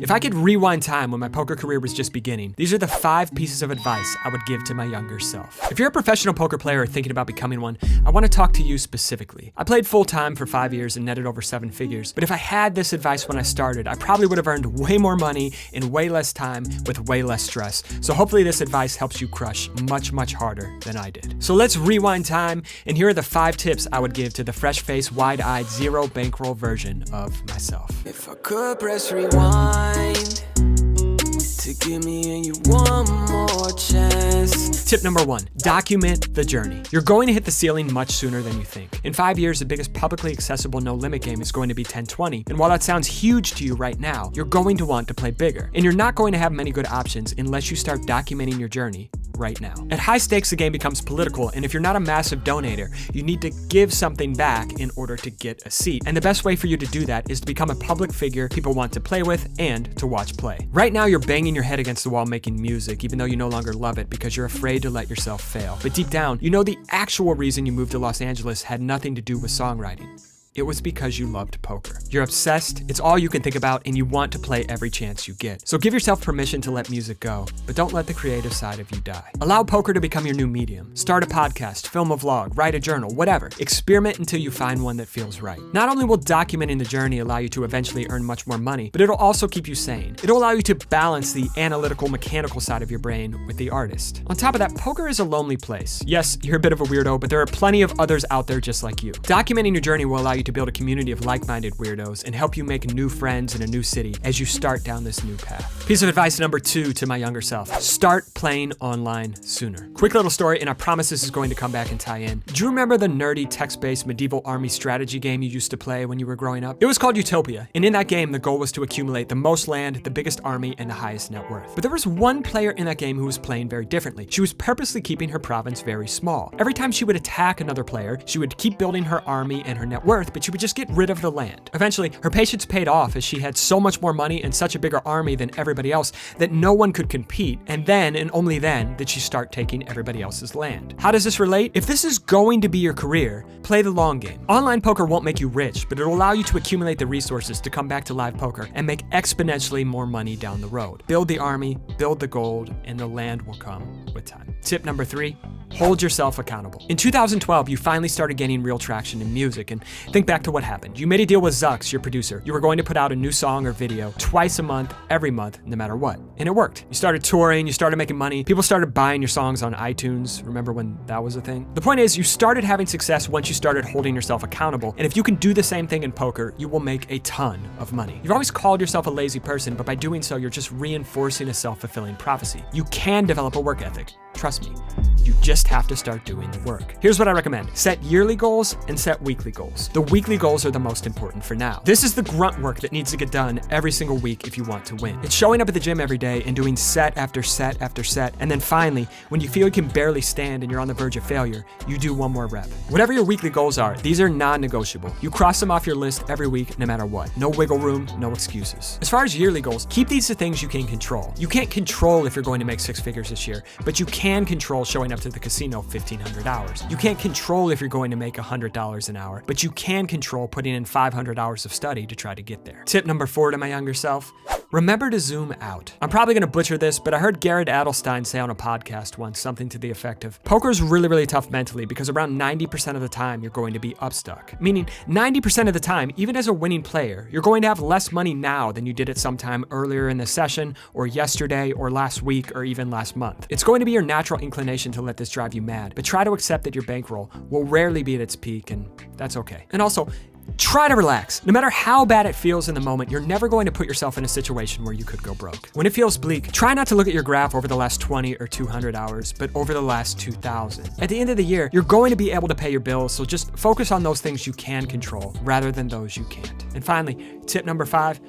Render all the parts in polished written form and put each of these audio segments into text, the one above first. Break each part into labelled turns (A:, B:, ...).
A: If I could rewind time when my poker career was just beginning, these are the 5 pieces of advice I would give to my younger self. If you're a professional poker player or thinking about becoming one, I want to talk to you specifically. I played full-time for 5 years and netted over 7 figures, but if I had this advice when I started, I probably would have earned way more money in way less time with way less stress. So hopefully this advice helps you crush much, much harder than I did. So let's rewind time, and here are the 5 tips I would give to the fresh-faced, wide-eyed, zero bankroll version of myself.
B: If I could press rewind to give me and you one more chance.
A: Tip number 1, document the journey. You're going to hit the ceiling much sooner than you think. In 5 years, the biggest publicly accessible no-limit game is going to be 1020. And while that sounds huge to you right now, you're going to want to play bigger. And you're not going to have many good options unless you start documenting your journey right now. At high stakes, the game becomes political, and if you're not a massive donator, you need to give something back in order to get a seat. And the best way for you to do that is to become a public figure people want to play with and to watch play. Right now, you're banging your head against the wall making music, even though you no longer love it because you're afraid to let yourself fail. But deep down, you know the actual reason you moved to Los Angeles had nothing to do with songwriting. It was because you loved poker. You're obsessed, it's all you can think about, and you want to play every chance you get. So give yourself permission to let music go, but don't let the creative side of you die. Allow poker to become your new medium. Start a podcast, film a vlog, write a journal, whatever. Experiment until you find one that feels right. Not only will documenting the journey allow you to eventually earn much more money, but it'll also keep you sane. It'll allow you to balance the analytical, mechanical side of your brain with the artist. On top of that, poker is a lonely place. Yes, you're a bit of a weirdo, but there are plenty of others out there just like you. Documenting your journey will allow you to build a community of like-minded weirdos and help you make new friends in a new city as you start down this new path. Piece of advice number 2 to my younger self: start playing online sooner. Quick little story, and I promise this is going to come back and tie in. Do you remember the nerdy text-based medieval army strategy game you used to play when you were growing up? It was called Utopia, and in that game, the goal was to accumulate the most land, the biggest army, and the highest net worth. But there was one player in that game who was playing very differently. She was purposely keeping her province very small. Every time she would attack another player, she would keep building her army and her net worth, but she would just get rid of the land. Eventually, her patience paid off as she had so much more money and such a bigger army than everybody else that no one could compete, and then and only then did she start taking everybody else's land. How does this relate? If this is going to be your career, play the long game. Online poker won't make you rich, but it'll allow you to accumulate the resources to come back to live poker and make exponentially more money down the road. Build the army, build the gold, and the land will come with time. Tip number 3, hold yourself accountable. In 2012, you finally started gaining real traction in music, and think back to what happened. You made a deal with Zucks, your producer. You were going to put out a new song or video twice a month, every month, no matter what. And it worked. You started touring, you started making money, people started buying your songs on iTunes. Remember when that was a thing? The point is, you started having success once you started holding yourself accountable, and if you can do the same thing in poker, you will make a ton of money. You've always called yourself a lazy person, but by doing so, you're just reinforcing a self-fulfilling prophecy. You can develop a work ethic. Trust me, you just have to start doing the work. Here's what I recommend. Set yearly goals and set weekly goals. The weekly goals are the most important for now. This is the grunt work that needs to get done every single week if you want to win. It's showing up at the gym every day and doing set after set after set, and then finally, when you feel you can barely stand and you're on the verge of failure, you do one more rep. Whatever your weekly goals are, these are non-negotiable. You cross them off your list every week no matter what. No wiggle room, no excuses. As far as yearly goals, keep these to things you can control. You can't control if you're going to make 6 figures this year, but you can control showing up to the casino 1,500 hours. You can't control if you're going to make $100 an hour, but you can control putting in 500 hours of study to try to get there. Tip number 4 to my younger self: remember to zoom out. I'm probably going to butcher this, but I heard Garrett Adelstein say on a podcast once something to the effect of, poker's really tough mentally because around 90% of the time you're going to be upstuck. Meaning 90% of the time, even as a winning player, you're going to have less money now than you did at some time earlier in the session or yesterday or last week or even last month. It's going to be your natural inclination to let this drive you mad, but try to accept that your bankroll will rarely be at its peak, and that's okay. And also, try to relax. No matter how bad it feels in the moment, you're never going to put yourself in a situation where you could go broke. When it feels bleak, try not to look at your graph over the last 20 or 200 hours, but over the last 2,000. At the end of the year, you're going to be able to pay your bills, so just focus on those things you can control rather than those you can't. And finally, tip number 5,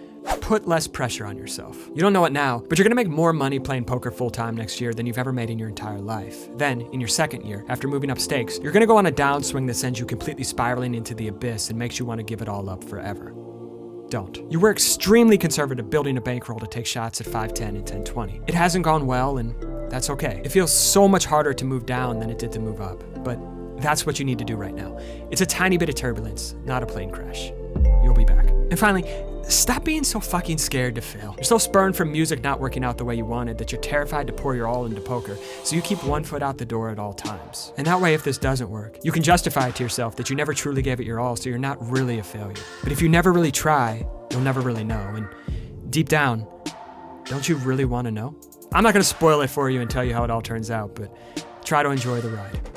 A: put less pressure on yourself. You don't know it now, but you're gonna make more money playing poker full-time next year than you've ever made in your entire life. Then, in your second year, after moving up stakes, you're gonna go on a downswing that sends you completely spiraling into the abyss and makes you wanna give it all up forever. Don't. You were extremely conservative building a bankroll to take shots at 5-10 and 10-20. It hasn't gone well, and that's okay. It feels so much harder to move down than it did to move up, but that's what you need to do right now. It's a tiny bit of turbulence, not a plane crash. You'll be back. And finally, Stop being so fucking scared to fail. You're so spurned from music not working out the way you wanted that you're terrified to pour your all into poker, so you keep one foot out the door at all times. And that way, if this doesn't work, you can justify it to yourself that you never truly gave it your all, so you're not really a failure. But if you never really try, you'll never really know. And deep down, don't you really want to know? I'm not going to spoil it for you and tell you how it all turns out, but try to enjoy the ride.